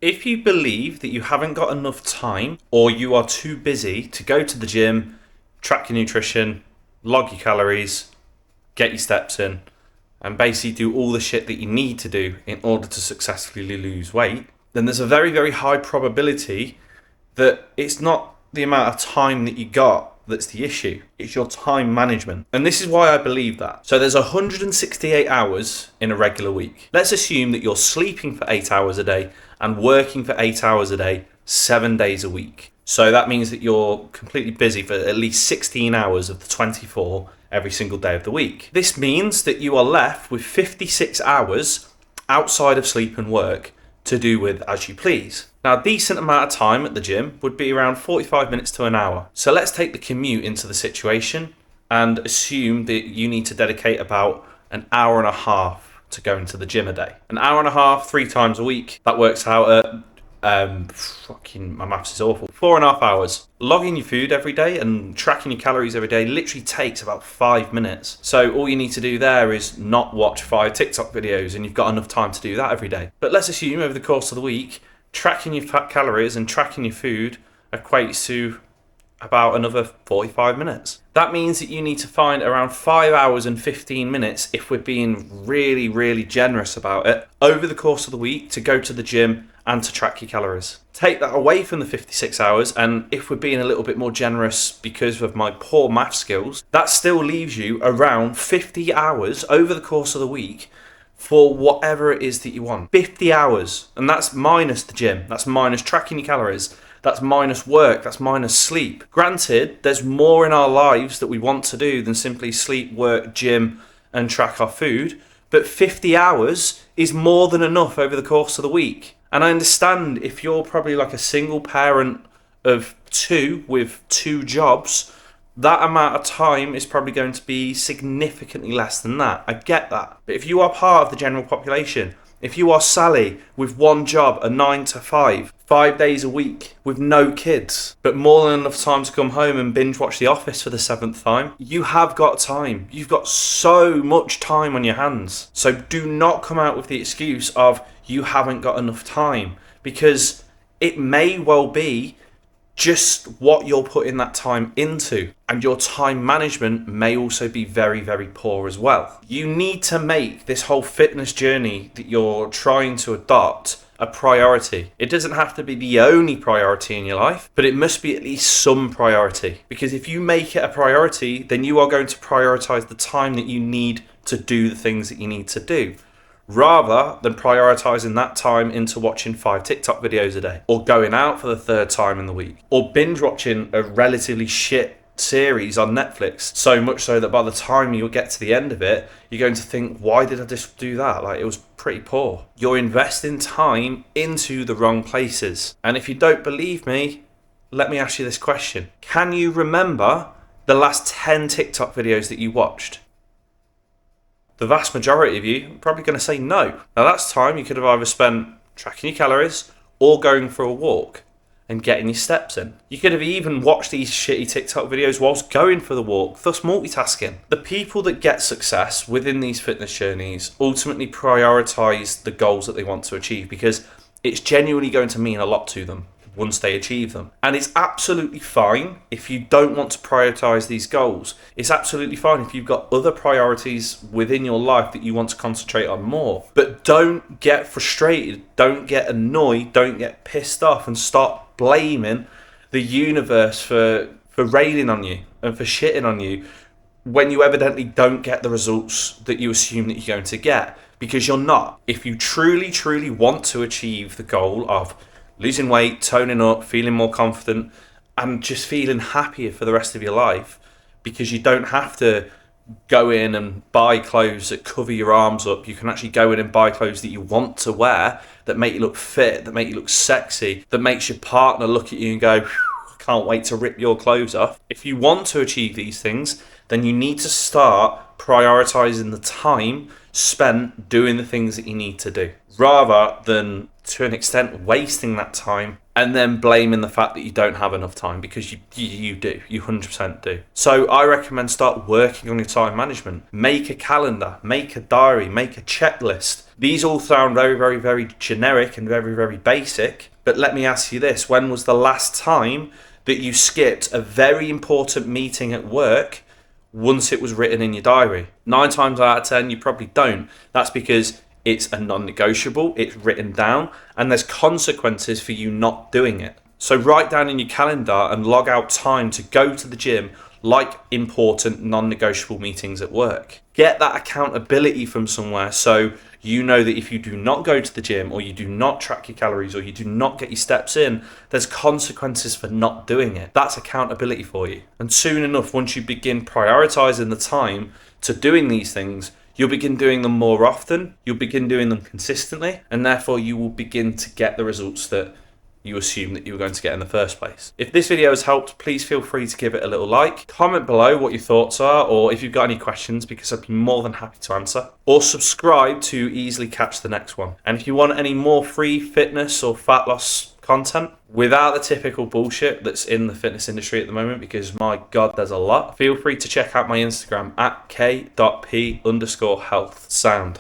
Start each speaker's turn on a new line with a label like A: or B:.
A: If you believe that you haven't got enough time or you are too busy to go to the gym, track your nutrition, log your calories, get your steps in, and basically do all the shit that you need to do in order to successfully lose weight, then there's a very, very high probability that it's not the amount of time that you got that's the issue. It's your time management. And this is why I believe that. So there's 168 hours in a regular week. Let's assume that you're sleeping for 8 hours a day and working for 8 hours a day, 7 days a week. So that means that you're completely busy for at least 16 hours of the 24 every single day of the week. This means that you are left with 56 hours outside of sleep and work to do with as you please. Now, a decent amount of time at the gym would be around 45 minutes to an hour. So let's take the commute into the situation and assume that you need to dedicate about an hour and a half to going to the gym a day. An hour and a half, 3 times a week, that works out at my maths is awful. 4.5 hours. Logging your food every day and tracking your calories every day literally takes about 5 minutes. So all you need to do there is not watch 5 TikTok videos and you've got enough time to do that every day. But let's assume over the course of the week, tracking your calories and tracking your food equates to about another 45 minutes. That means that you need to find around 5 hours and 15 minutes, if we're being really, really generous about it, over the course of the week to go to the gym and to track your calories. Take that away from the 56 hours, and if we're being a little bit more generous because of my poor math skills, that still leaves you around 50 hours over the course of the week for whatever it is that you want. 50 hours, and that's minus the gym, that's minus tracking your calories, that's minus work, that's minus sleep. Granted, there's more in our lives that we want to do than simply sleep, work, gym, and track our food, but 50 hours is more than enough over the course of the week. And I understand if you're probably like a single parent of 2 with 2 jobs, that amount of time is probably going to be significantly less than that. I get that. But if you are part of the general population, if you are Sally with 1 job, a 9 to 5, 5 days a week with no kids, but more than enough time to come home and binge watch The Office for the 7th time, you have got time. You've got so much time on your hands. So do not come out with the excuse of you haven't got enough time, because it may well be just what you're putting that time into, and your time management may also be very, very poor as well. You need to make this whole fitness journey that you're trying to adopt a priority. It doesn't have to be the only priority in your life, but it must be at least some priority, because if you make it a priority, then you are going to prioritize the time that you need to do the things that you need to do, rather than prioritizing that time into watching 5 TikTok videos a day, or going out for the 3rd time in the week, or binge watching a relatively shit series on Netflix, so much so that by the time you get to the end of it, you're going to think, why did I just do that? Like, it was pretty poor. You're investing time into the wrong places. And if you don't believe me, let me ask you this question. Can you remember the last 10 TikTok videos that you watched? The vast majority of you are probably going to say no. Now, that's time you could have either spent tracking your calories or going for a walk and getting your steps in. You could have even watched these shitty TikTok videos whilst going for the walk, thus multitasking. The people that get success within these fitness journeys ultimately prioritize the goals that they want to achieve, because it's genuinely going to mean a lot to them once they achieve them. And it's absolutely fine if you don't want to prioritize these goals. It's absolutely fine if you've got other priorities within your life that you want to concentrate on more. But don't get frustrated, don't get annoyed, don't get pissed off and start blaming the universe for raining on you and for shitting on you when you evidently don't get the results that you assume that you're going to get, because you're not. If you truly, truly want to achieve the goal of losing weight, toning up, feeling more confident, and just feeling happier for the rest of your life, because you don't have to go in and buy clothes that cover your arms up. You can actually go in and buy clothes that you want to wear, that make you look fit, that make you look sexy, that makes your partner look at you and go, I can't wait to rip your clothes off. If you want to achieve these things, then you need to start prioritizing the time spent doing the things that you need to do, rather than, to an extent, wasting that time and then blaming the fact that you don't have enough time, because you do. You 100% do. So I recommend start working on your time management. Make a calendar, make a diary, make a checklist. These all sound very, very, very generic and very, very basic. But let me ask you this. When was the last time that you skipped a very important meeting at work once it was written in your diary? 9 times out of 10, you probably don't. That's because it's a non-negotiable, it's written down, and there's consequences for you not doing it. So write down in your calendar and log out time to go to the gym, like important non-negotiable meetings at work. Get that accountability from somewhere, so you know that if you do not go to the gym, or you do not track your calories, or you do not get your steps in, there's consequences for not doing it. That's accountability for you. And soon enough, once you begin prioritizing the time to doing these things, you'll begin doing them more often, you'll begin doing them consistently, and therefore you will begin to get the results that you assume that you were going to get in the first place. If this video has helped, please feel free to give it a little like. Comment below what your thoughts are, or if you've got any questions, because I'd be more than happy to answer. Or subscribe to easily catch the next one. And if you want any more free fitness or fat loss content without the typical bullshit that's in the fitness industry at the moment, because my God, there's a lot, feel free to check out my Instagram at k.p_health sound.